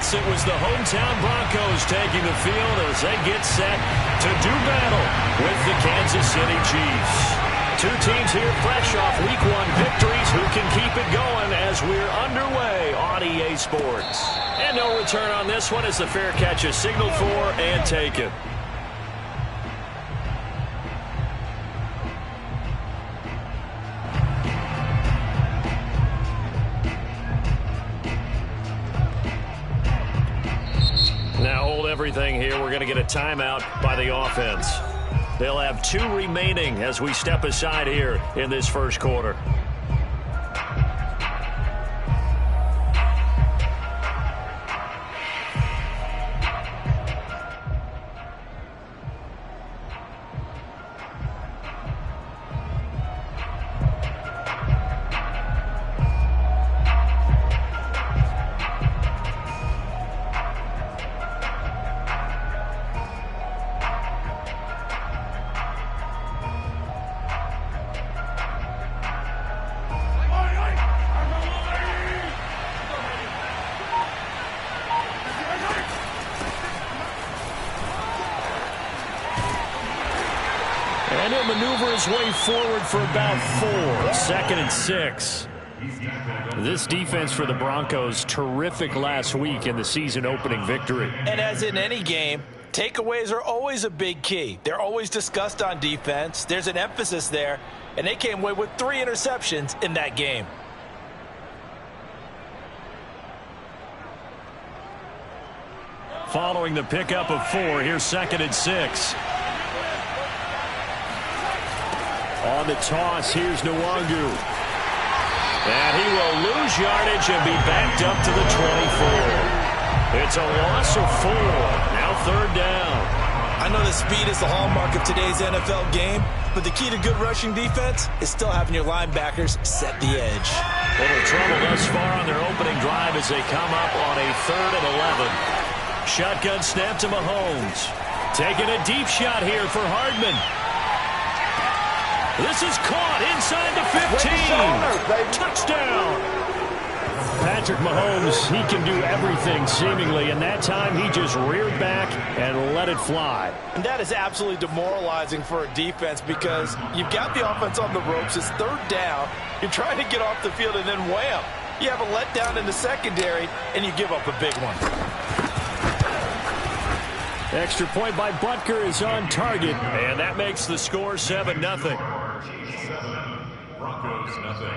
6, it was the hometown Broncos taking the field as they get set to do battle with the Kansas City Chiefs. Two teams here fresh off Week 1 victories. Who can keep it going as we're underway on EA Sports? And no return on this one as the fair catch is signaled for and taken. Now hold everything here. We're going to get a timeout by the offense. They'll have 2 remaining as we step aside here in this first quarter. And he'll maneuver his way forward for about 4. Second and 6. This defense for the Broncos, terrific last week in the season-opening victory. And as in any game, takeaways are always a big key. They're always discussed on defense. There's an emphasis there, and they came away with 3 interceptions in that game. Following the pickup of 4, here's second and 6. On the toss, here's Nwangu. And he will lose yardage and be backed up to the 24. It's a loss of 4. Now third down. I know that speed is the hallmark of today's NFL game, but the key to good rushing defense is still having your linebackers set the edge. Little trouble thus far on their opening drive as they come up on a 3rd and 11. Shotgun snap to Mahomes. Taking a deep shot here for Hardman. This is caught inside the 15. Touchdown. Patrick Mahomes, he can do everything seemingly, and that time he just reared back and let it fly. And that is absolutely demoralizing for a defense because you've got the offense on the ropes. It's 3rd down. You're trying to get off the field, and then wham, you have a letdown in the secondary, and you give up a big one. Extra point by Butker is on target, and that makes the score 7-0. Broncos nothing.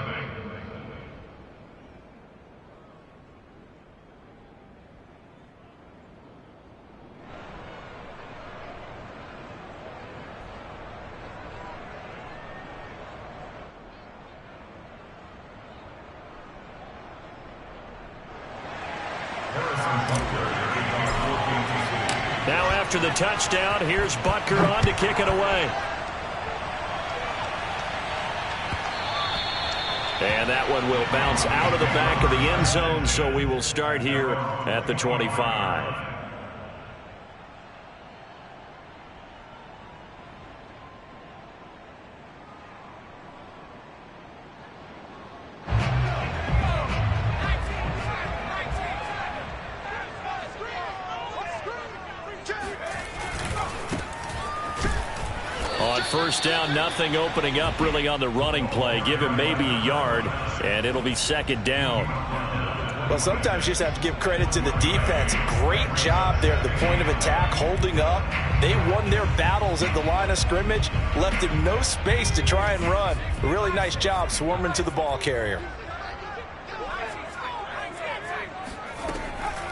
Now after the touchdown, here's Butker on to kick it away. And that one will bounce out of the back of the end zone, so we will start here at the 25. First down, nothing, opening up really on the running play. Give him maybe a yard, and it'll be second down. Well, sometimes you just have to give credit to the defense. Great job there at the point of attack, holding up. They won their battles at the line of scrimmage, left him no space to try and run. A really nice job swarming to the ball carrier.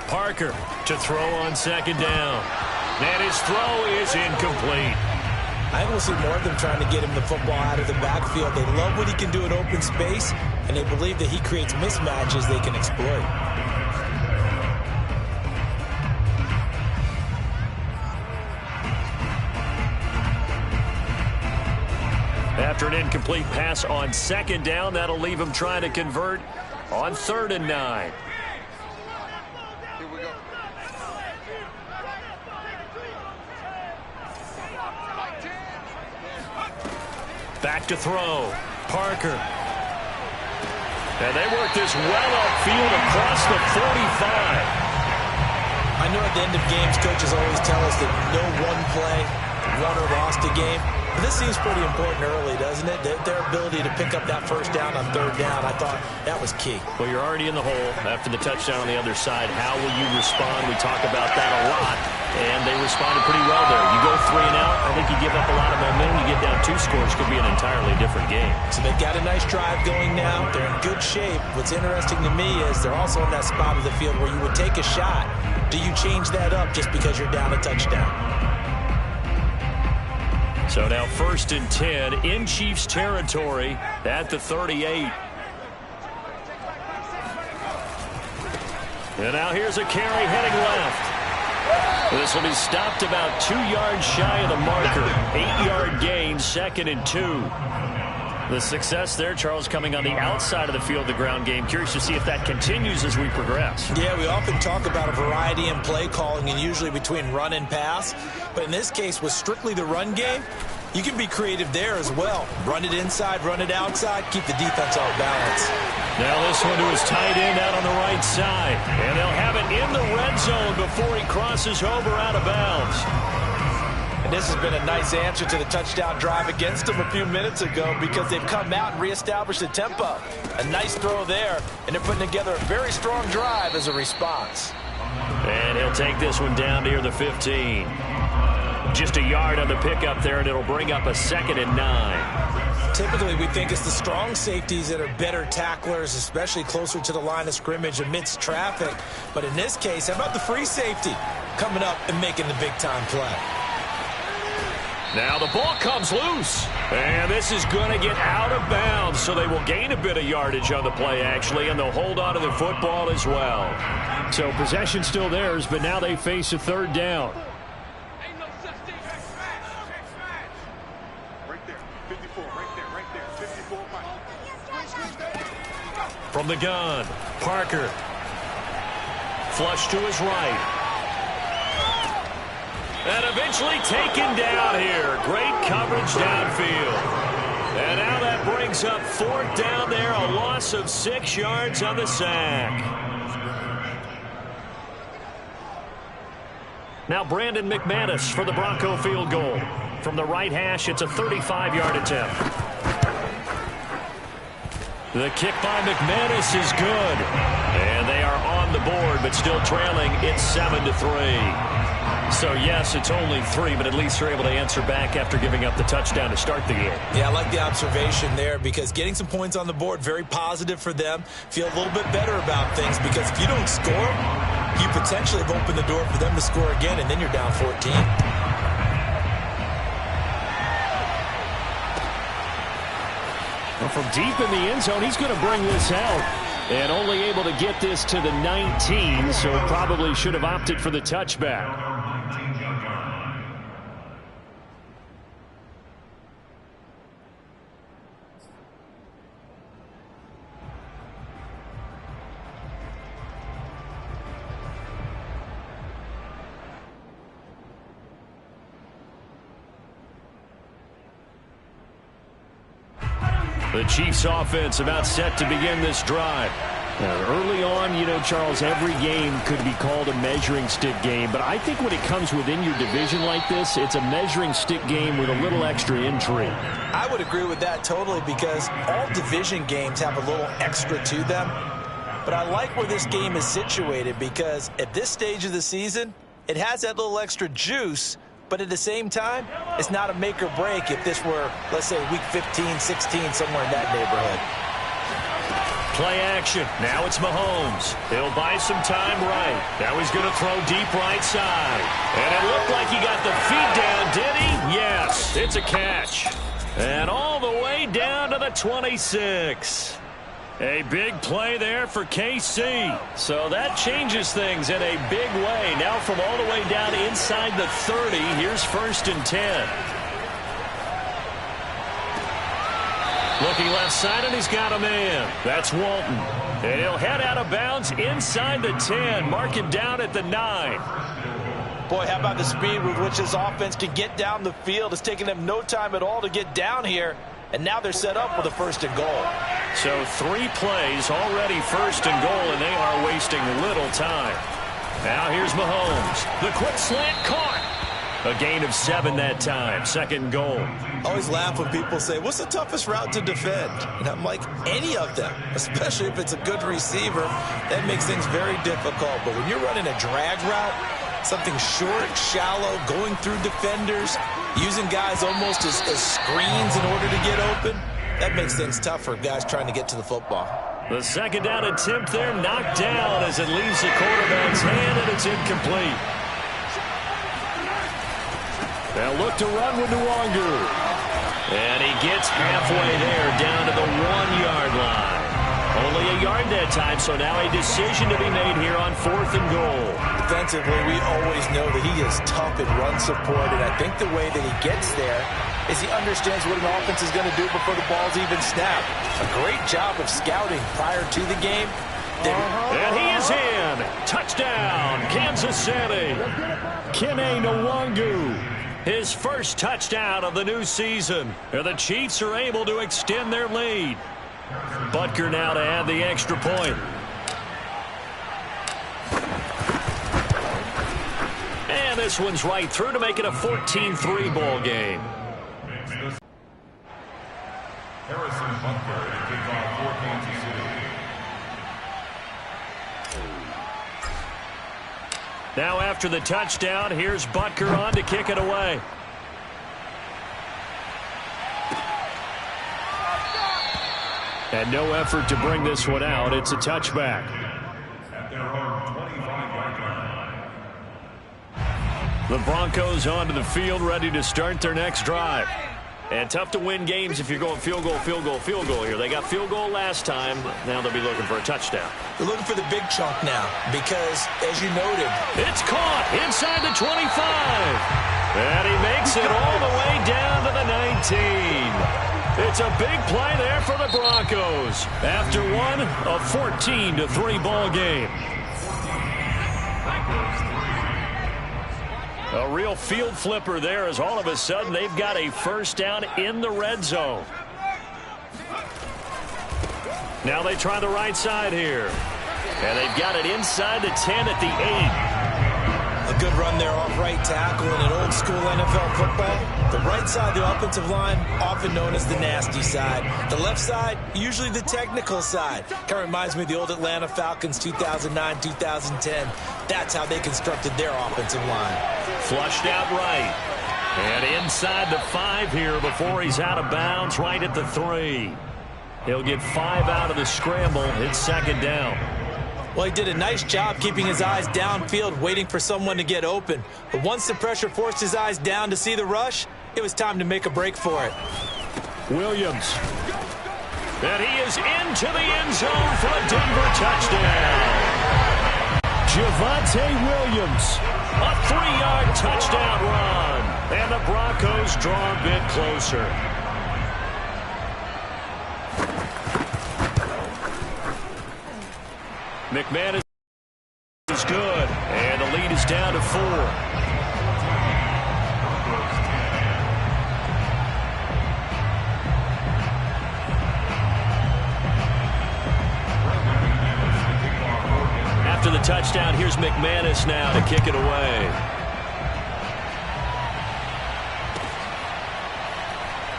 Parker to throw on second down. And his throw is incomplete. I think we'll see more of them trying to get him the football out of the backfield. They love what he can do in open space, and they believe that he creates mismatches they can exploit. After an incomplete pass on second down, that'll leave him trying to convert on 3rd and 9. Back to throw. Parker. And they work this well upfield across the 45. I know at the end of games, coaches always tell us that no one play won or lost a game. But this seems pretty important early, doesn't it? Their ability to pick up that first down on third down, I thought that was key. Well, you're already in the hole after the touchdown on the other side. How will you respond? We talk about that a lot, and they responded pretty well there. You go 3 and out, I think you give up a lot of momentum. You get down 2 scores, could be an entirely different game. So they've got a nice drive going now. They're in good shape. What's interesting to me is they're also in that spot of the field where you would take a shot. Do you change that up just because you're down a touchdown? So now 1st and 10 in Chiefs territory at the 38. And now here's a carry heading left. This will be stopped about 2 yards shy of the marker. 8-yard gain, 2nd and 2. The success there, Charles, coming on the outside of the field, the ground game. Curious to see if that continues as we progress. Yeah, we often talk about a variety in play calling and usually between run and pass. But in this case, with strictly the run game, you can be creative there as well. Run it inside, run it outside, keep the defense off balance. Now this one to his tight end out on the right side. And they'll have it in the red zone before he crosses over out of bounds. And this has been a nice answer to the touchdown drive against them a few minutes ago because they've come out and reestablished the tempo. A nice throw there, and they're putting together a very strong drive as a response. And he'll take this one down near the 15. Just a yard on the pickup there, and it'll bring up a 2nd and 9. Typically, we think it's the strong safeties that are better tacklers, especially closer to the line of scrimmage amidst traffic. But in this case, how about the free safety coming up and making the big-time play? Now the ball comes loose, and this is going to get out of bounds, so they will gain a bit of yardage on the play, actually, and they'll hold on to the football as well. So possession still theirs, but now they face a 3rd down. From the gun, Parker. Flush to his right. And eventually taken down here. Great coverage downfield. And now that brings up 4th down there. A loss of 6 yards on the sack. Now Brandon McManus for the Bronco field goal. From the right hash, it's a 35-yard attempt. The kick by McManus is good. And they are on the board, but still trailing. It's 7-3. So, yes, it's only 3, but at least they're able to answer back after giving up the touchdown to start the game. Yeah, I like the observation there because getting some points on the board, very positive for them. Feel a little bit better about things because if you don't score, you potentially have opened the door for them to score again, and then you're down 14. Well, from deep in the end zone, he's going to bring this out. And only able to get this to the 19, so probably should have opted for the touchback. The Chiefs offense about set to begin this drive. Early on, you know, Charles, every game could be called a measuring stick game. But I think when it comes within your division like this, it's a measuring stick game with a little extra intrigue. I would agree with that totally because all division games have a little extra to them. But I like where this game is situated because at this stage of the season, it has that little extra juice. But at the same time, it's not a make or break if this were, let's say, week 15, 16, somewhere in that neighborhood. Play action. Now it's Mahomes. He'll buy some time right. Now he's going to throw deep right side. And it looked like he got the feet down, did he? Yes, it's a catch. And all the way down to the 26. A big play there for KC. So that changes things in a big way. Now from all the way down inside the 30, here's 1st and 10. Looking left side, and he's got a man. That's Walton. And he'll head out of bounds inside the 10. Mark him down at the 9. Boy, how about the speed with which this offense can get down the field? It's taking them no time at all to get down here. And now they're set up with a 1st and goal. So 3 plays already 1st and goal, and they are wasting little time. Now here's Mahomes. The quick slant caught. A gain of 7 that time. Second and goal. I always laugh when people say, what's the toughest route to defend? And I'm like, any of them, especially if it's a good receiver. That makes things very difficult. But when you're running a drag route, something short, shallow, going through defenders, using guys almost as screens in order to get open, that makes things tough for guys trying to get to the football. The second down attempt there knocked down as it leaves the quarterback's hand, and it's incomplete. They'll look to run with Nwangu. And he gets halfway there, down to the 1-yard line. Only a yard that time, so now a decision to be made here on 4th and goal. Defensively, we always know that he is tough in run support, and I think the way that he gets there is he understands what an offense is going to do before the ball's even snapped. A great job of scouting prior to the game. And he is in. Touchdown, Kansas City. Kene Nwangu. His first touchdown of the new season. And the Chiefs are able to extend their lead. Butker now to add the extra point. And this one's right through to make it a 14-3 ball game. Harrison Butker to kick off for Kansas City. Now after the touchdown, here's Butker on to kick it away. And no effort to bring this one out. It's a touchback. At their own 25-yard line. The Broncos onto the field, ready to start their next drive. And tough to win games if you're going field goal, field goal, field goal here. They got field goal last time. Now they'll be looking for a touchdown. They're looking for the big chunk now because, as you noted, it's caught inside the 25. And he makes it all the way down to the 19. It's a big play there for the Broncos. After one, a 14-3 ball game. A real field flipper there as all of a sudden they've got a first down in the red zone. Now they try the right side here. And they've got it inside the 10 at the 8. A good run there off right tackle in an old school NFL football. The right side of the offensive line, often known as the nasty side. The left side, usually the technical side. Kind of reminds me of the old Atlanta Falcons 2009, 2010. That's how they constructed their offensive line. Flushed out right. And inside the 5 here before he's out of bounds, right at the 3. He'll get 5 out of the scramble. It's second down. Well, he did a nice job keeping his eyes downfield, waiting for someone to get open. But once the pressure forced his eyes down to see the rush, it was time to make a break for it. Williams. And he is into the end zone for a Denver touchdown. Javonte Williams. A 3-yard touchdown run. And the Broncos draw a bit closer. McManus is good, and the lead is down to 4. After the touchdown, here's McManus now to kick it away.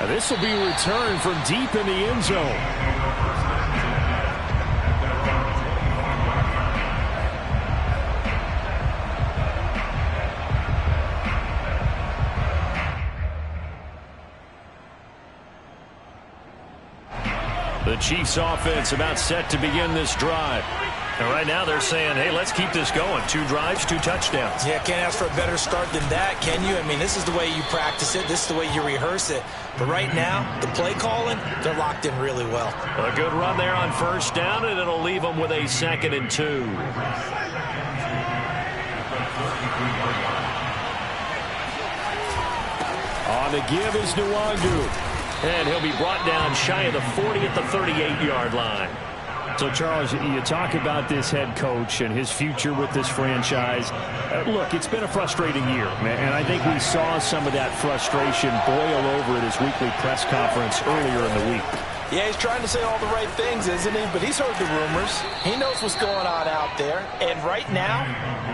Now this will be returned from deep in the end zone. The Chiefs offense about set to begin this drive. And right now they're saying, hey, let's keep this going. 2 drives, 2 touchdowns. Yeah, can't ask for a better start than that, can you? I mean, this is the way you practice it. This is the way you rehearse it. But right now, the play calling, they're locked in really well. A good run there on first down, and it'll leave them with a 2nd and 2. On the give is Nwangu. And he'll be brought down shy of the 40 at the 38-yard line. So, Charles, you talk about this head coach and his future with this franchise. Look, it's been a frustrating year, and I think we saw some of that frustration boil over at his weekly press conference earlier in the week. Yeah, he's trying to say all the right things, isn't he? But he's heard the rumors. He knows what's going on out there. And right now,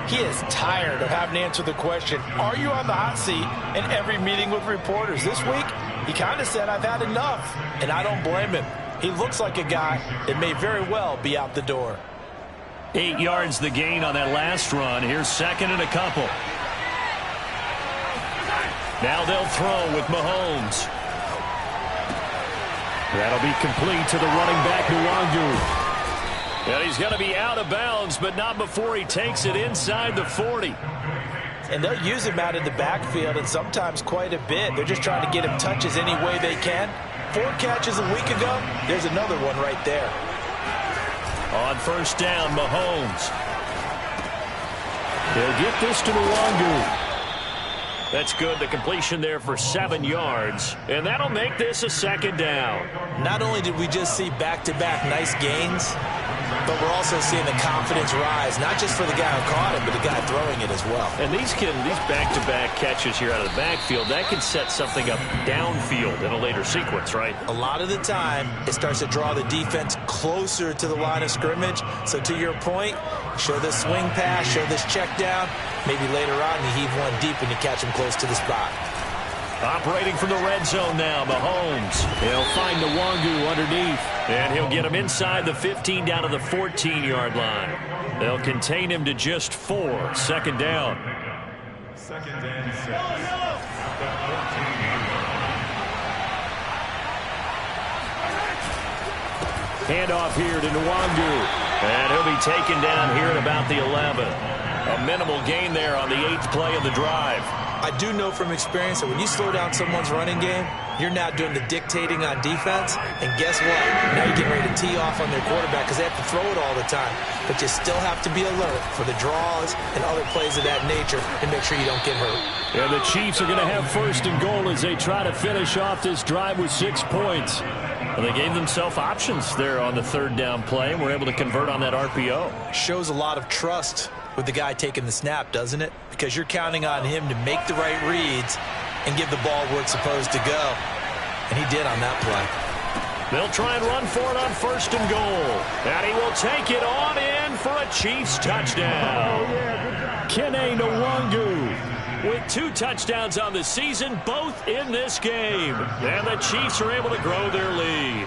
he is tired of having to answer the question, are you on the hot seat in every meeting with reporters? This week, he kind of said, I've had enough. And I don't blame him. He looks like a guy that may very well be out the door. 8 yards the gain on that last run. Here's second and a couple. Now they'll throw with Mahomes. That'll be complete to the running back, Nwangu. And he's going to be out of bounds, but not before he takes it inside the 40. And they'll use him out in the backfield, and sometimes quite a bit. They're just trying to get him touches any way they can. 4 catches a week ago. There's another one right there. On first down, Mahomes. He'll get this to Nwangu. That's good. The completion there for 7 yards. And that'll make this a second down. Not only did we just see back-to-back nice gains, but we're also seeing the confidence rise, not just for the guy who caught it, but the guy throwing it as well. And these back-to-back catches here out of the backfield, that can set something up downfield in a later sequence, right? A lot of the time, it starts to draw the defense closer to the line of scrimmage. So to your point, show this swing pass, show this check down. Maybe later on you heave one deep and you catch him close to the spot. Operating from the red zone now, Mahomes. He'll find Nwangu underneath, and he'll get him inside the 15 down to the 14-yard line. They'll contain him to just 4. Second down. Second and 6. Handoff here to Nwangu, and he'll be taken down here at about the 11. A minimal gain there on the 8th play of the drive. I do know from experience that when you slow down someone's running game, you're now doing the dictating on defense. And guess what? Now you're getting ready to tee off on their quarterback because they have to throw it all the time. But you still have to be alert for the draws and other plays of that nature and make sure you don't get hurt. And the Chiefs are going to have first and goal as they try to finish off this drive with 6 points. Well, they gave themselves options there on the 3rd down play and were able to convert on that RPO. Shows a lot of trust with the guy taking the snap, doesn't it? Because you're counting on him to make the right reads and give the ball where it's supposed to go. And he did on that play. They'll try and run for it on first and goal. And he will take it on in for a Chiefs touchdown. Kene Nwangu with 2 touchdowns on the season, both in this game. And the Chiefs are able to grow their lead.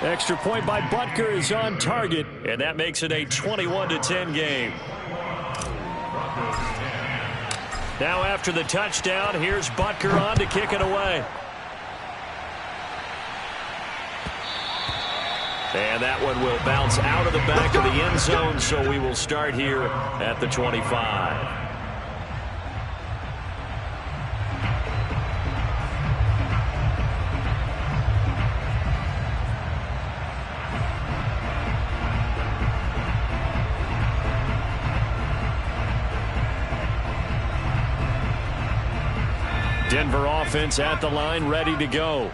Extra point by Butker is on target, and that makes it a 21-10 game. Now after the touchdown, here's Butker on to kick it away. And that one will bounce out of the back of the end zone, so we will start here at the 25. Denver offense at the line, ready to go.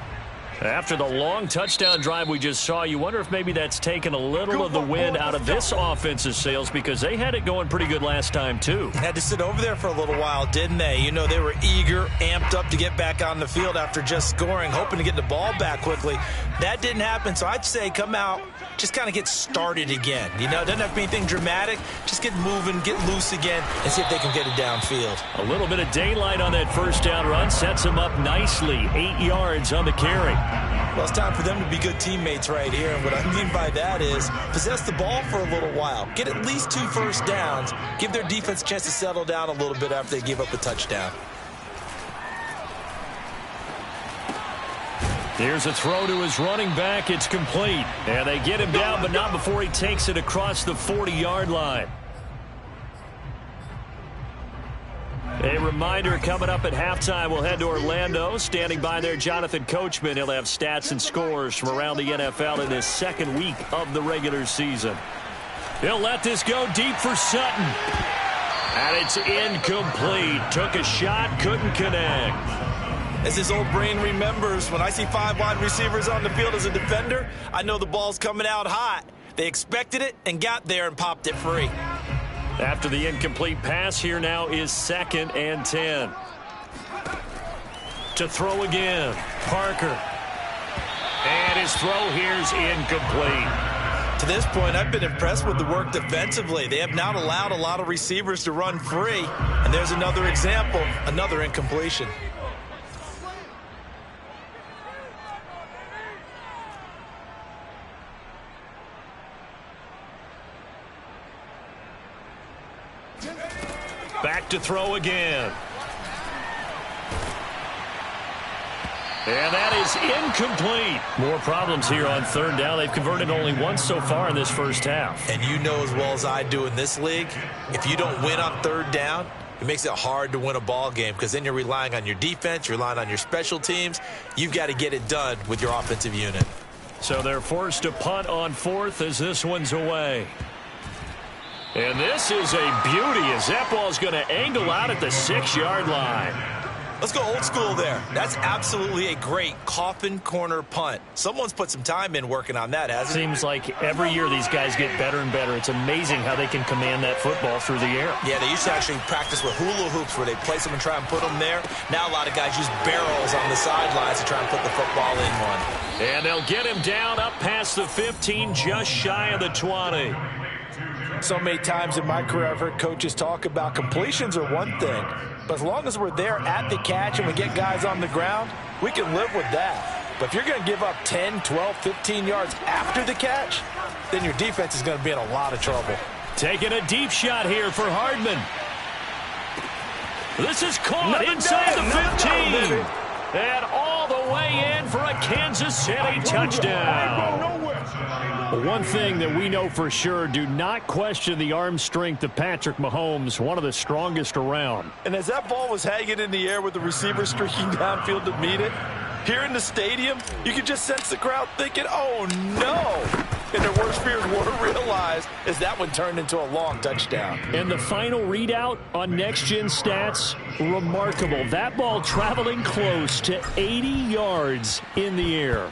After the long touchdown drive we just saw, you wonder if maybe that's taken a little of the wind out of this offense's sails because they had it going pretty good last time, too. Had to sit over there for a little while, didn't they? You know, they were eager, amped up to get back on the field after just scoring, hoping to get the ball back quickly. That didn't happen, so I'd say come out, just kind of get started again. You know, it doesn't have to be anything dramatic. Just get moving, get loose again, and see if they can get it downfield. A little bit of daylight on that first down run sets them up nicely. 8 yards on the carry. Well, it's time for them to be good teammates right here. And what I mean by that is possess the ball for a little while. Get at least 2 first downs. Give their defense a chance to settle down a little bit after they give up a touchdown. Here's a throw to his running back. It's complete. And they get him down, but not before he takes it across the 40-yard line. A reminder coming up at halftime, we'll head to Orlando. Standing by there, Jonathan Coachman. He'll have stats and scores from around the NFL in his 2nd week of the regular season. He'll let this go deep for Sutton. And it's incomplete. Took a shot, couldn't connect. As his old brain remembers, when I see 5 wide receivers on the field as a defender, I know the ball's coming out hot. They expected it and got there and popped it free. After the incomplete pass, here now is 2nd and 10. to throw again. Parker. And his throw here's incomplete. To this point, I've been impressed with the work defensively. They have not allowed a lot of receivers to run free. And there's another example, another incompletion. Back to throw again. And that is incomplete. More problems here on third down. They've converted only once so far in this first half. And you know as well as I do in this league, if you don't win on third down, it makes it hard to win a ball game because then you're relying on your defense, you're relying on your special teams. You've got to get it done with your offensive unit. So they're forced to punt on fourth as this one's away. And this is a beauty as that ball's going to angle out at the 6-yard line. Let's go old school there. That's absolutely a great coffin corner punt. Someone's put some time in working on that, hasn't it? Seems like every year these guys get better and better. It's amazing how they can command that football through the air. Yeah, they used to actually practice with hula hoops where they place them and try and put them there. Now a lot of guys use barrels on the sidelines to try and put the football in one. And they'll get him down up past the 15, just shy of the 20. So many times in my career I've heard coaches talk about completions are one thing, but as long as we're there at the catch and we get guys on the ground, we can live with that. But if you're going to give up 10, 12, 15 yards after the catch, then your defense is going to be in a lot of trouble. Taking a deep shot here for Hardman. This is caught inside the 15. And all the way in for a Kansas City touchdown. One thing that we know for sure, do not question the arm strength of Patrick Mahomes, one of the strongest around. And as that ball was hanging in the air with the receiver streaking downfield to meet it, here in the stadium, you could just sense the crowd thinking, oh no! And their worst fears were realized as that one turned into a long touchdown. And the final readout on Next Gen Stats, remarkable. That ball traveling close to 80 yards in the air.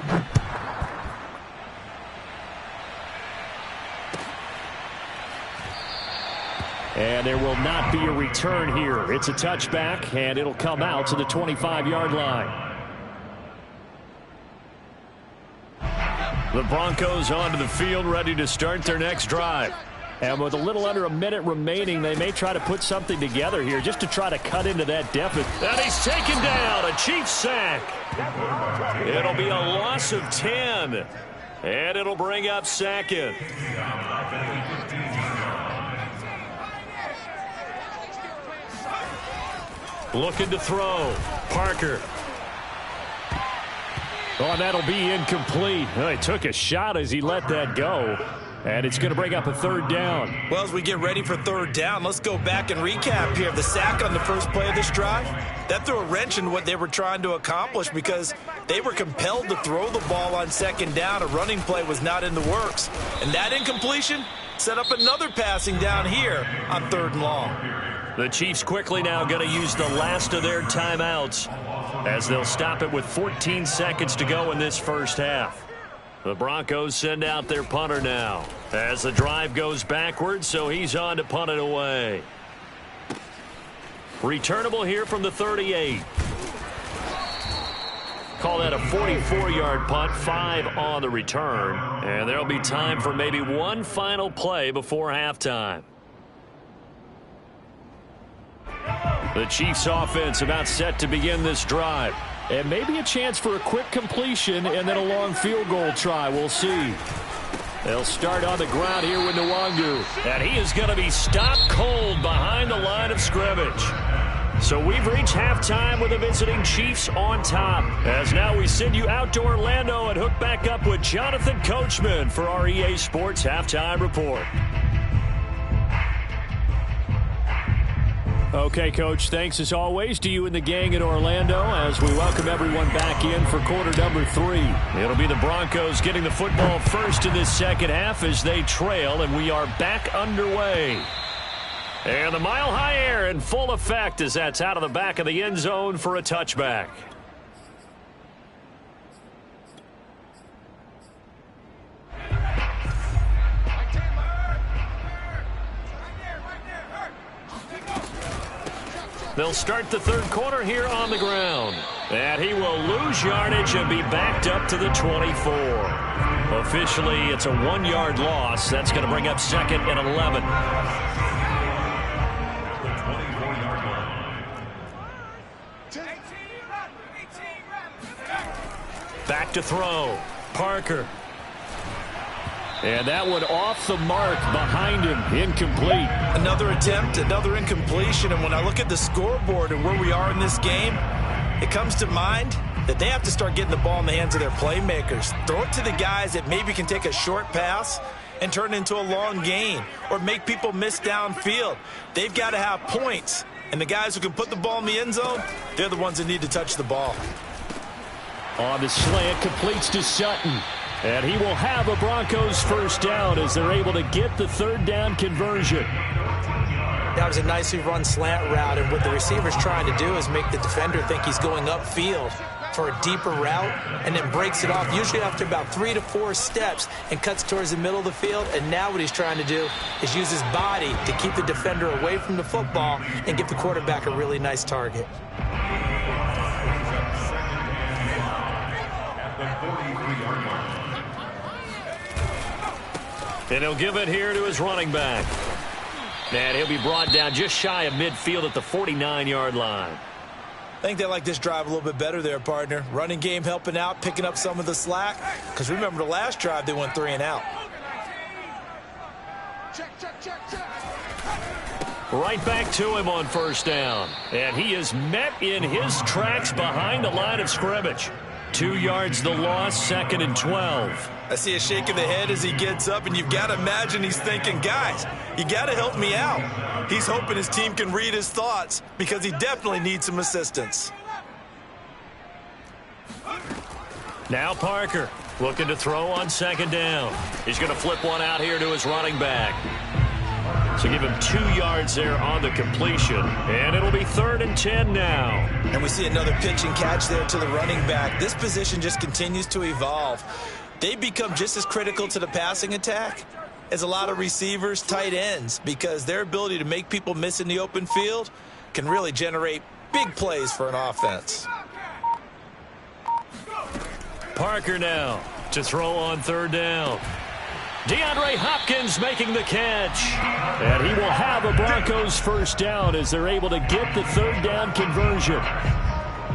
And there will not be a return here. It's a touchback, and it'll come out to the 25-yard line. The Broncos onto the field, ready to start their next drive. And with a little under a minute remaining, they may try to put something together here just to try to cut into that deficit. And he's taken down, a Chiefs sack. It'll be a loss of 10. And it'll bring up second. Looking to throw. Parker. Oh, that'll be incomplete. Well, he took a shot as he let that go. And it's going to bring up a third down. Well, as we get ready for third down, let's go back and recap here. The sack on the first play of this drive, that threw a wrench in what they were trying to accomplish because they were compelled to throw the ball on second down. A running play was not in the works. And that incompletion set up another passing down here on third and long. The Chiefs quickly now going to use the last of their timeouts as they'll stop it with 14 seconds to go in this first half. The Broncos send out their punter now as the drive goes backwards, so he's on to punt it away. Returnable here from the 38. Call that a 44-yard punt, 5 on the return. And there'll be time for maybe one final play before halftime. The Chiefs offense about set to begin this drive. And maybe a chance for a quick completion and then a long field goal try. We'll see. They'll start on the ground here with Nwangu. And he is going to be stopped cold behind the line of scrimmage. So we've reached halftime with the visiting Chiefs on top. As now we send you out to Orlando and hook back up with Jonathan Coachman for our EA Sports Halftime Report. Okay, Coach, thanks as always to you and the gang in Orlando as we welcome everyone back in for quarter number 3. It'll be the Broncos getting the football first in this second half as they trail, and we are back underway. And the mile-high air in full effect as that's out of the back of the end zone for a touchback. They'll start the third quarter here on the ground. And he will lose yardage and be backed up to the 24. Officially, it's a 1-yard loss. That's going to bring up second and 11. Back to throw. Parker. And that one off the mark behind him. Incomplete. Another attempt, another incompletion. And when I look at the scoreboard and where we are in this game, it comes to mind that they have to start getting the ball in the hands of their playmakers. Throw it to the guys that maybe can take a short pass and turn it into a long gain or make people miss downfield. They've got to have points. And the guys who can put the ball in the end zone, they're the ones that need to touch the ball. On the slant, completes to Sutton. And he will have a Broncos first down as they're able to get the third down conversion. That was a nicely run slant route, and what the receiver's trying to do is make the defender think he's going upfield for a deeper route, and then breaks it off, usually after about 3 to 4 steps, and cuts towards the middle of the field. And now what he's trying to do is use his body to keep the defender away from the football and give the quarterback a really nice target. And he'll give it here to his running back. And he'll be brought down just shy of midfield at the 49-yard line. I think they like this drive a little bit better there, partner. Running game helping out, picking up some of the slack. Because remember the last drive, they went 3 and out. Right back to him on first down. And he is met in his tracks behind the line of scrimmage. 2 yards the loss, second and 12. I see a shake of the head as he gets up, and you've got to imagine he's thinking, guys, you got to help me out. He's hoping his team can read his thoughts because he definitely needs some assistance. Now Parker looking to throw on second down. He's going to flip one out here to his running back. So give him 2 yards there on the completion. And it'll be third and 10 now. And we see another pitch and catch there to the running back. This position just continues to evolve. They become just as critical to the passing attack as a lot of receivers, tight ends, because their ability to make people miss in the open field can really generate big plays for an offense. Parker now to throw on third down. DeAndre Hopkins making the catch. And he will have a Broncos first down as they're able to get the third down conversion.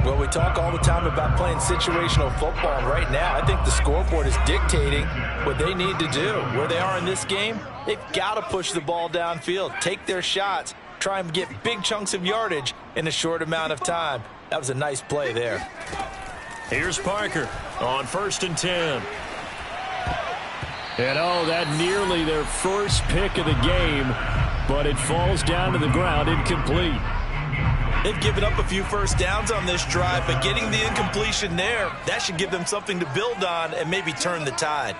Well, we talk all the time about playing situational football, and right now I think the scoreboard is dictating what they need to do. Where they are in this game, they've got to push the ball downfield, take their shots, try and get big chunks of yardage in a short amount of time. That was a nice play there. Here's Parker on first and 10. And oh, that nearly their first pick of the game, but it falls down to the ground, incomplete. They've given up a few first downs on this drive, but getting the incompletion there, that should give them something to build on and maybe turn the tide.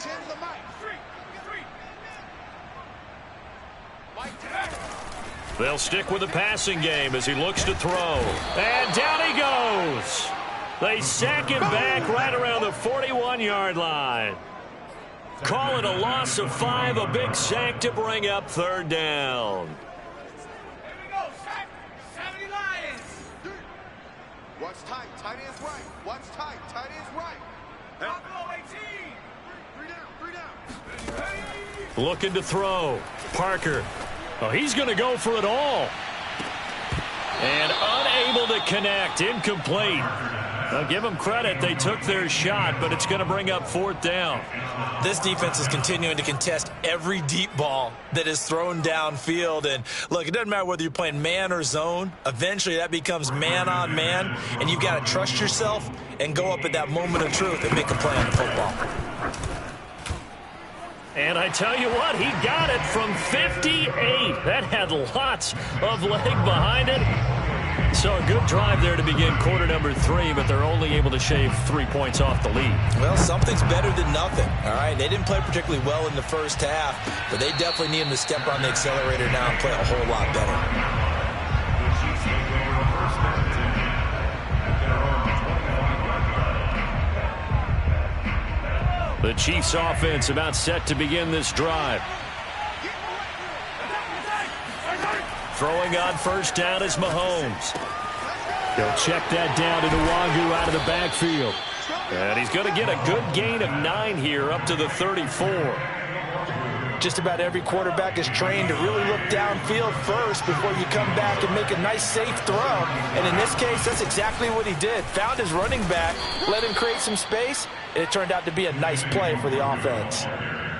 They'll stick with the passing game as he looks to throw. And down he goes. They sack him back right around the 41-yard line. Call it a loss of 5, a big sack to bring up third down. Watch tight, tight is right. Watch tight, tight is right. Looking to throw. Parker. Oh, he's going to go for it all. And unable to connect. Incomplete. I'll give them credit. They took their shot, but it's going to bring up fourth down. This defense is continuing to contest every deep ball that is thrown downfield. And, look, it doesn't matter whether you're playing man or zone. Eventually, that becomes man on man, and you've got to trust yourself and go up at that moment of truth and make a play on the football. And I tell you what, he got it from 58. That had lots of leg behind it. So a good drive there to begin quarter number 3, but they're only able to shave 3 points off the lead. Well, something's better than nothing, all right? They didn't play particularly well in the first half, but they definitely need them to step on the accelerator now and play a whole lot better. The Chiefs offense about set to begin this drive. Throwing on first down is Mahomes. He'll check that down to Nwangu out of the backfield. And he's going to get a good gain of 9 here up to the 34. Just about every quarterback is trained to really look downfield first before you come back and make a nice, safe throw. And in this case, that's exactly what he did. Found his running back, let him create some space, and it turned out to be a nice play for the offense.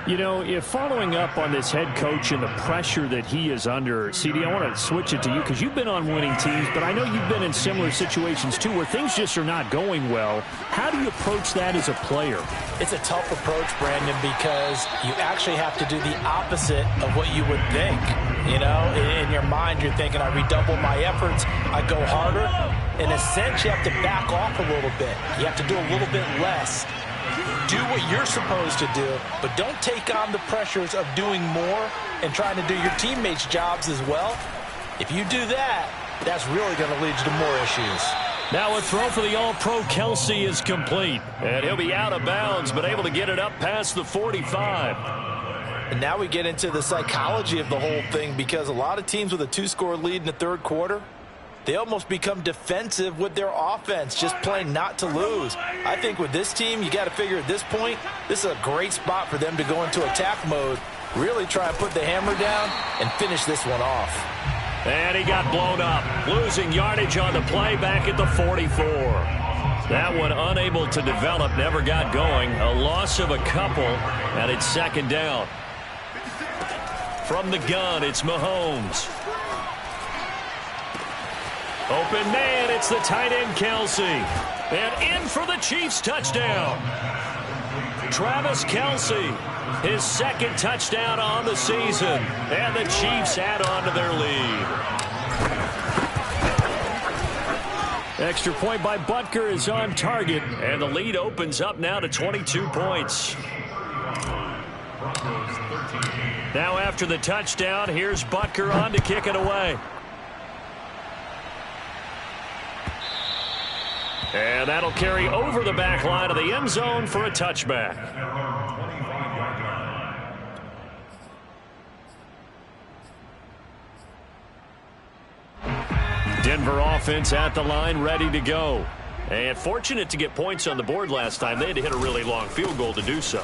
You know, if following up on this head coach and the pressure that he is under, CD, I want to switch it to you because you've been on winning teams, but I know you've been in similar situations too where things just are not going well. How do you approach that as a player? It's a tough approach, Brandon, because you actually have to do the opposite of what you would think. You know, in your mind, you're thinking, I redouble my efforts, I go harder. In a sense, you have to back off a little bit. You have to do a little bit less. Do what you're supposed to do, but don't take on the pressures of doing more and trying to do your teammates' jobs as well. If you do that, that's really going to lead you to more issues. Now a throw for the All-Pro Kelsey is complete. And he'll be out of bounds, but able to get it up past the 45. And now we get into the psychology of the whole thing, because a lot of teams with a 2-score lead in the third quarter, they almost become defensive with their offense, just playing not to lose. I think with this team, you got to figure at this point, this is a great spot for them to go into attack mode, really try and put the hammer down and finish this one off. And he got blown up, losing yardage on the play back at the 44. That one unable to develop, never got going. A loss of a couple, and it's second down. From the gun, it's Mahomes. Open man, it's the tight end Kelsey. And in for the Chiefs touchdown. Travis Kelsey, his second touchdown on the season. And the Chiefs add on to their lead. Extra point by Butker is on target. And the lead opens up now to 22 points. Now after the touchdown, here's Butker on to kick it away. And that'll carry over the back line of the end zone for a touchback. Denver offense at the line, ready to go. And fortunate to get points on the board last time. They had to hit a really long field goal to do so.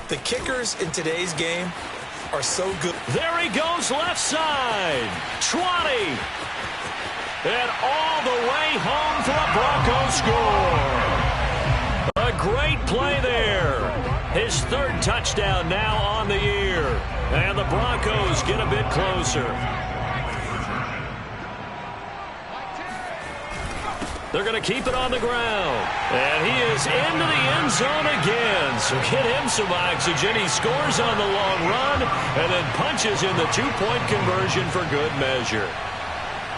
The kickers in today's game are so good. There he goes, left side. 20. And all the way home for a Broncos score. A great play there. His third touchdown now on the year. And the Broncos get a bit closer. They're going to keep it on the ground. And he is into the end zone again. So get him some oxygen. He scores on the long run and then punches in the two-point conversion for good measure.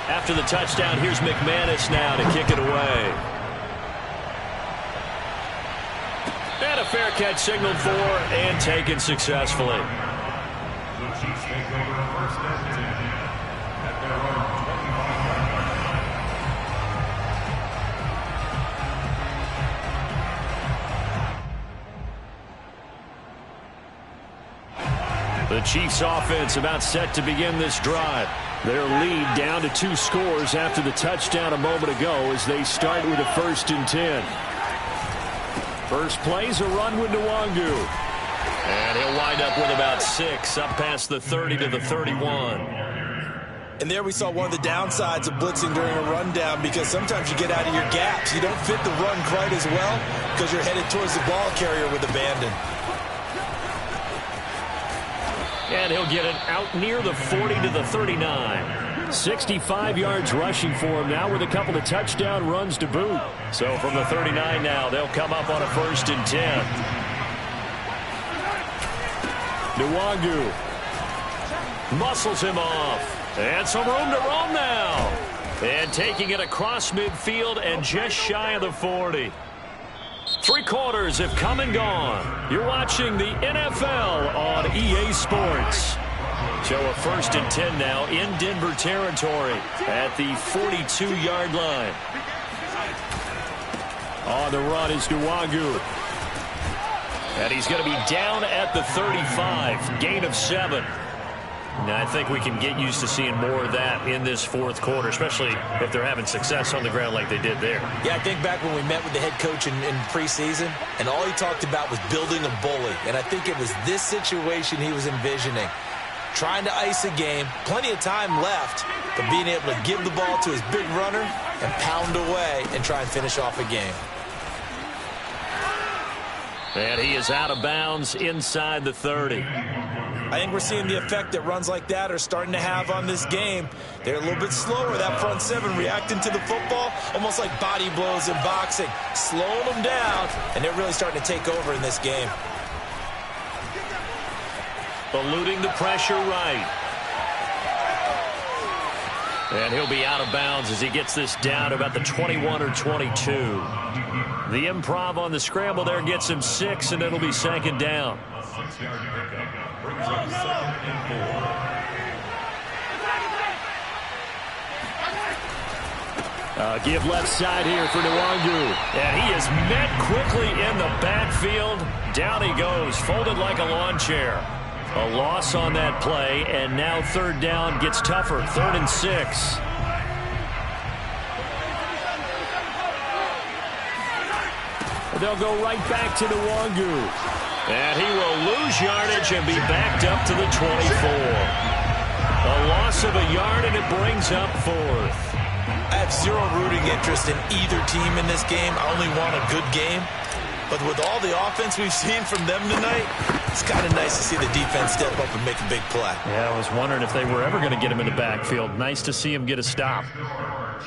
After the touchdown, here's McManus now to kick it away. And a fair catch signaled for and taken successfully. The Chiefs take over first and 10 at their own 25. The Chiefs offense about set to begin this drive. Their lead down to 2 scores after the touchdown a moment ago as they start with a 1st and 10. First play's a run with Nwangu. And he'll wind up with about 6 up past the 30 to the 31. And there we saw one of the downsides of blitzing during a rundown, because sometimes you get out of your gaps. You don't fit the run quite as well because you're headed towards the ball carrier with abandon. And he'll get it out near the 40 to the 39. 65 yards rushing for him now with a couple of touchdown runs to boot. So from the 39 now, they'll come up on a 1st and 10. Nwangu muscles him off. And some room to roam now. And taking it across midfield and just shy of the 40. 3 quarters have come and gone. You're watching the NFL on EA Sports. So a 1st and 10 now in Denver territory at the 42-yard line. On the run is Nwangu. And he's going to be down at the 35. Gain of 7. Now, I think we can get used to seeing more of that in this fourth quarter, especially if they're having success on the ground like they did there. Yeah, I think back when we met with the head coach in preseason, and all he talked about was building a bully. And I think it was this situation he was envisioning. Trying to ice a game, plenty of time left, but being able to give the ball to his big runner and pound away and try and finish off a game. And he is out of bounds inside the 30. I think we're seeing the effect that runs like that are starting to have on this game. They're a little bit slower, that front seven reacting to the football, almost like body blows in boxing, slowing them down, and they're really starting to take over in this game. Eluding the pressure right. And he'll be out of bounds as he gets this down to about the 21 or 22. The improv on the scramble there gets him 6, and it'll be second down. 6-yard pickup brings up 2nd and 4. Give left side here for Nwangu. And he is met quickly in the backfield. Down he goes, folded like a lawn chair. A loss on that play, and now third down gets tougher. 3rd and 6. They'll go right back to Nwangu. And he will lose yardage and be backed up to the 24. A loss of a yard, and it brings up 4th. I have zero rooting interest in either team in this game. I only want a good game. But with all the offense we've seen from them tonight, it's kind of nice to see the defense step up and make a big play. Yeah, I was wondering if they were ever going to get him in the backfield. Nice to see him get a stop.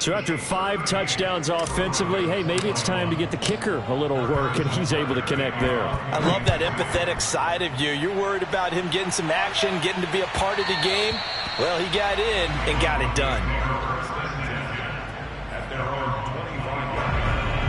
So after 5 touchdowns offensively, hey, maybe it's time to get the kicker a little work, and he's able to connect there. I love that empathetic side of you. You're worried about him getting some action, getting to be a part of the game. Well, he got in and got it done.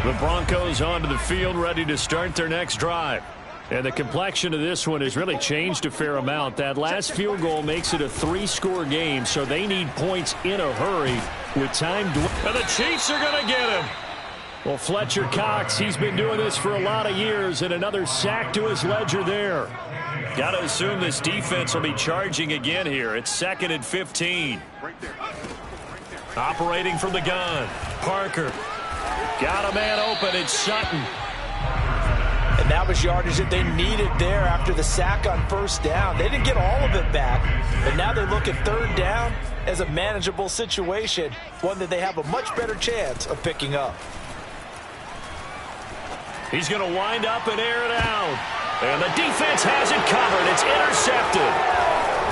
The Broncos onto the field, ready to start their next drive. And the complexion of this one has really changed a fair amount. That last field goal makes it a 3-score game, so they need points in a hurry with time. And the Chiefs are going to get him. Well, Fletcher Cox, he's been doing this for a lot of years, and another sack to his ledger there. Got to assume this defense will be charging again here. It's 2nd and 15. Operating from the gun. Parker. Got a man open. It's Sutton. And that was yardage that they needed there after the sack on 1st down. They didn't get all of it back, but now they look at 3rd down as a manageable situation, one that they have a much better chance of picking up. He's going to wind up and air it out. And the defense has it covered. It's intercepted.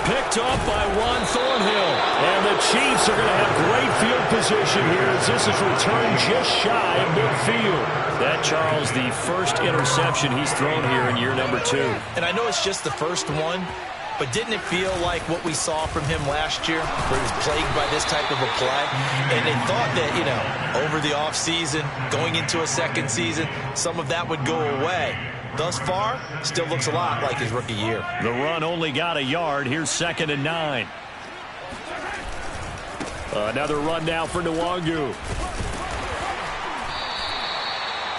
Picked off by Juan Thornhill. And the Chiefs are going to have great field position here as this is returned just shy of midfield. That, Charles, the first interception he's thrown here in year number 2. And I know it's just the first one, but didn't it feel like what we saw from him last year, where he was plagued by this type of a play? And they thought that, you know, over the offseason, going into a second season, some of that would go away. Thus far, still looks a lot like his rookie year. The run only got a yard. Here's 2nd and 9. Another run now for Nwangu.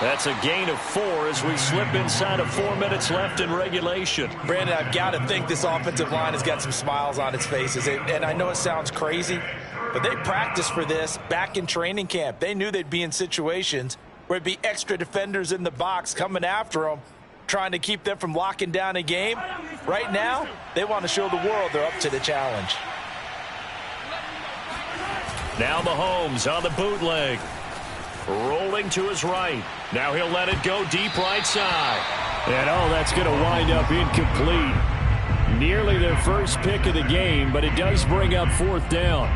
That's a gain of 4 as we slip inside of 4 minutes left in regulation. Brandon, I've got to think this offensive line has got some smiles on its faces. And I know it sounds crazy, but they practiced for this back in training camp. They knew they'd be in situations where it'd be extra defenders in the box coming after them, trying to keep them from locking down a game. Right now, they want to show the world they're up to the challenge. Now Mahomes on the bootleg. Rolling to his right. Now he'll let it go deep right side. And, oh, that's going to wind up incomplete. Nearly their first pick of the game, but it does bring up 4th down.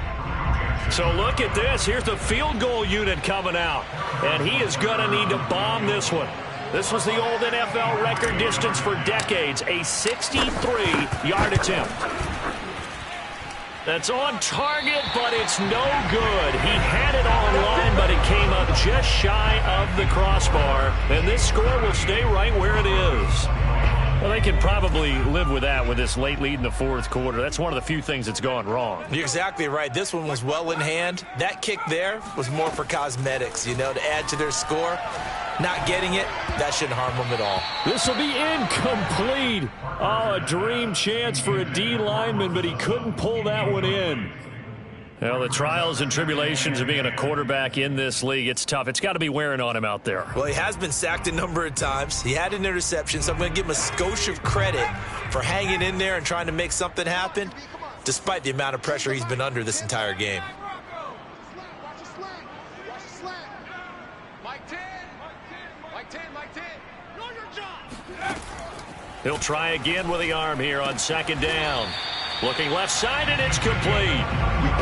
So look at this. Here's the field goal unit coming out. And he is going to need to bomb this one. This was the old NFL record distance for decades, a 63-yard attempt. That's on target, but it's no good. He had it on line, but it came up just shy of the crossbar. And this score will stay right where it is. Well, they can probably live with that with this late lead in the 4th quarter. That's one of the few things that's gone wrong. You're exactly right. This one was well in hand. That kick there was more for cosmetics, you know, to add to their score. Not getting it, that shouldn't harm him at all. This will be incomplete. Oh, a dream chance for a D lineman, but he couldn't pull that one in. Well, the trials and tribulations of being a quarterback in this league, it's tough. It's got to be wearing on him out there. Well, he has been sacked a number of times. He had an interception, so I'm going to give him a skosh of credit for hanging in there and trying to make something happen, despite the amount of pressure he's been under this entire game. He'll try again with the arm here on second down. Looking left side, and it's complete.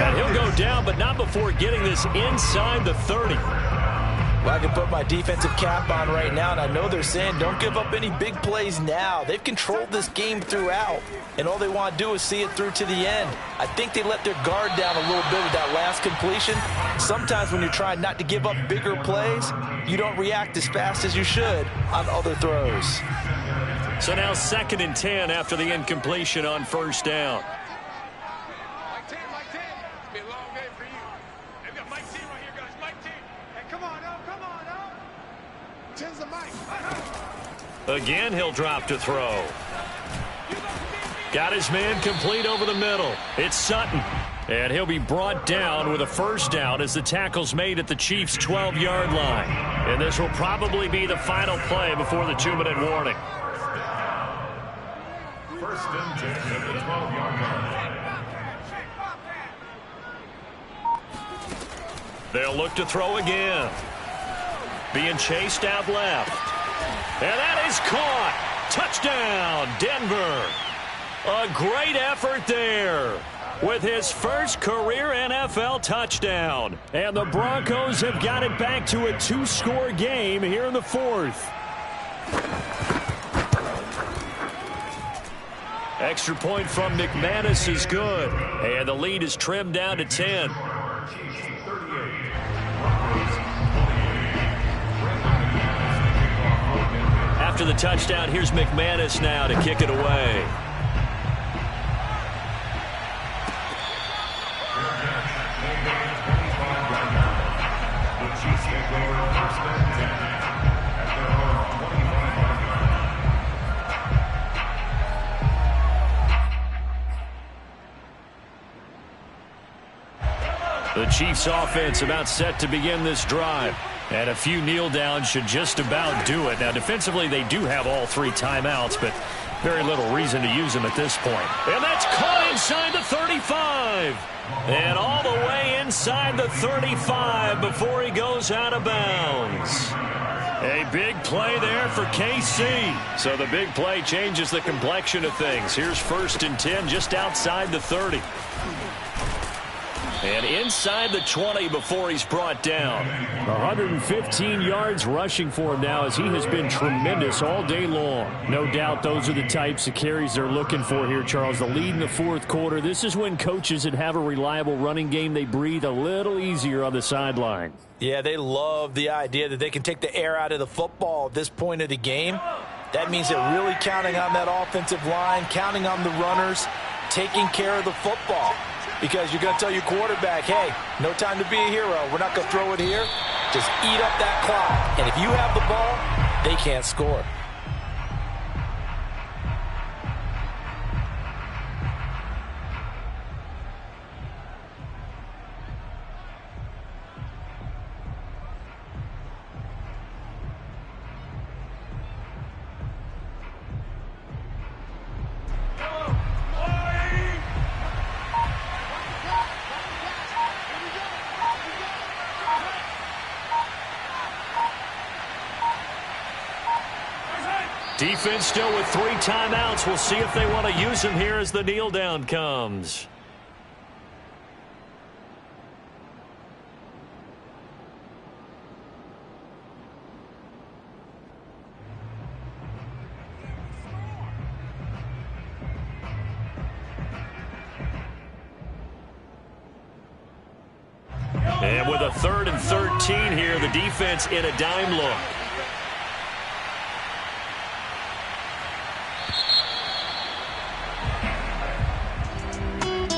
And he'll go down, but not before getting this inside the 30. Well, I can put my defensive cap on right now, and I know they're saying don't give up any big plays now. They've controlled this game throughout, and all they want to do is see it through to the end. I think they let their guard down a little bit with that last completion. Sometimes when you're trying not to give up bigger plays, you don't react as fast as you should on other throws. So now 2nd and 10 after the incompletion on first down. Mike 10, Mike 10. It's been a long day for you. Hey, we got Mike 10 right here, guys. Mike 10. Hey, come on, now. 10's the Mike. Again, he'll drop to throw. Got his man complete over the middle. It's Sutton. And he'll be brought down with a first down as the tackle's made at the Chiefs' 12-yard line. And this will probably be the final play before the 2-minute warning. First and 10 at the 12-yard line. They'll look to throw again. Being chased out left. And that is caught. Touchdown, Denver. A great effort there with his first career NFL touchdown. And the Broncos have got it back to a 2-score game here in the 4th. Extra point from McManus is good. And the lead is trimmed down to 10. After the touchdown, here's McManus now to kick it away. The Chiefs offense about set to begin this drive. And a few kneel downs should just about do it. Now, defensively, they do have all 3 timeouts, but very little reason to use them at this point. And that's caught inside the 35. And all the way inside the 35 before he goes out of bounds. A big play there for KC. So the big play changes the complexion of things. Here's 1st and 10 just outside the 30. And inside the 20 before he's brought down. 115 yards rushing for him now as he has been tremendous all day long. No doubt those are the types of carries they're looking for here, Charles. The lead in the 4th quarter. This is when coaches that have a reliable running game, they breathe a little easier on the sideline. Yeah, they love the idea that they can take the air out of the football at this point of the game. That means they're really counting on that offensive line, counting on the runners, taking care of the football. Because you're going to tell your quarterback, hey, no time to be a hero. We're not going to throw it here. Just eat up that clock. And if you have the ball, they can't score. Defense still with 3 timeouts. We'll see if they want to use them here as the kneel down comes. And with a 3rd and 13 here, the defense in a dime look.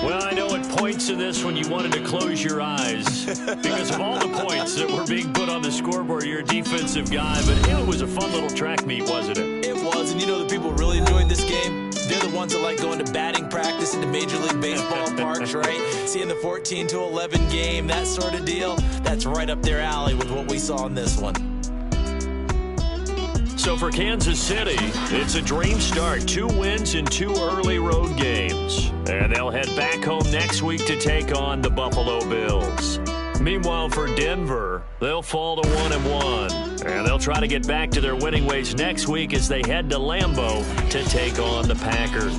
Well, I know at points points in this one you wanted to close your eyes because of all the points that were being put on the scoreboard. You're a defensive guy, but it was a fun little track meet, wasn't it? It was, and you know the people really enjoyed this game? They're the ones that like going to batting practice in the Major League Baseball parks, right? Seeing the 14-11 game, that sort of deal, that's right up their alley with what we saw in this one. So for Kansas City, it's a dream start. 2 wins in 2 early road games. And they'll head back home next week to take on the Buffalo Bills. Meanwhile, for Denver, they'll fall to 1-1. And they'll try to get back to their winning ways next week as they head to Lambeau to take on the Packers.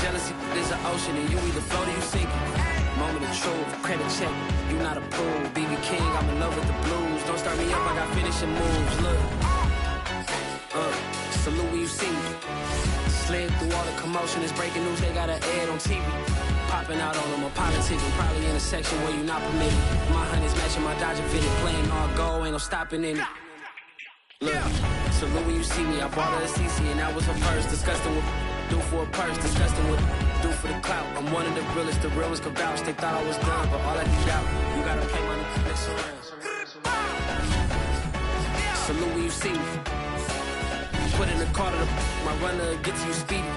Jealousy is an ocean, and you either float or you sink. Moment of truth, credit check, you not approved. BB King, I'm in love with the blues. Don't start me up, I got finishing moves. Look, salute when you see me. Slid through all the commotion, it's breaking news, they got an ad on TV. Popping out on them, a politicking, probably in a section where you not permitted. My honey's matching my Dodger fitted, playing all go, ain't no stopping in it. Look, salute when you see me, I bought her a CC and that was her first. Disgusting with do for a purse, disgusting with do for the clout. I'm one of the realest, the real ones could vouch. They thought I was done, but all I do out, you gotta play my next around. Salute when you see me. Put in the car to my runner, get to you speedy.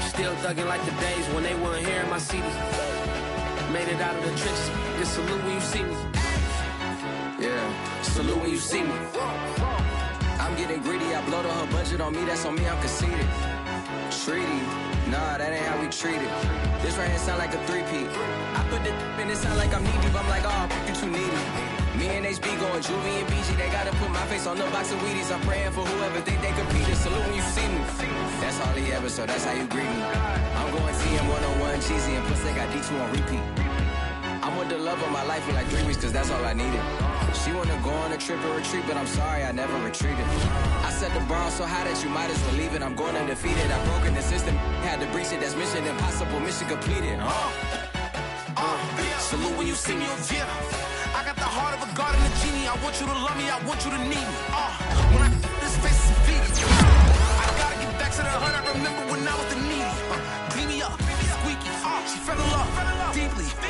Still thugging like the days when they weren't hearing my CD. Made it out of the trenches, just salute when you see me. Yeah, salute when you see me. I'm getting greedy, I blow the whole budget on me, that's on me, I'm conceited. Treaty, nah, that ain't how we treat it. This right here sound like a three-peat. I put the in it sound like I'm knee deep, I'm like, oh, you too needy. Me and HB going Juvie and BG, they gotta put my face on the box of Wheaties. I'm praying for whoever think they compete. Salute when you see me. That's all he ever, so that's how you greet me. I'm going TM 101 cheesy and plus they got D2 on repeat. I'm with the love of my life in like 3 weeks, cause that's all I needed. She wanna go on a trip or retreat, but I'm sorry, I never retreated. I set the bar so high that you might as well leave it. I'm going undefeated, I've broken the system. Had to breach it, that's mission impossible, mission completed. Salute when you see me, yeah. I got the heart of a god and a genie. I want you to love me, I want you to need me. When I this face is feet.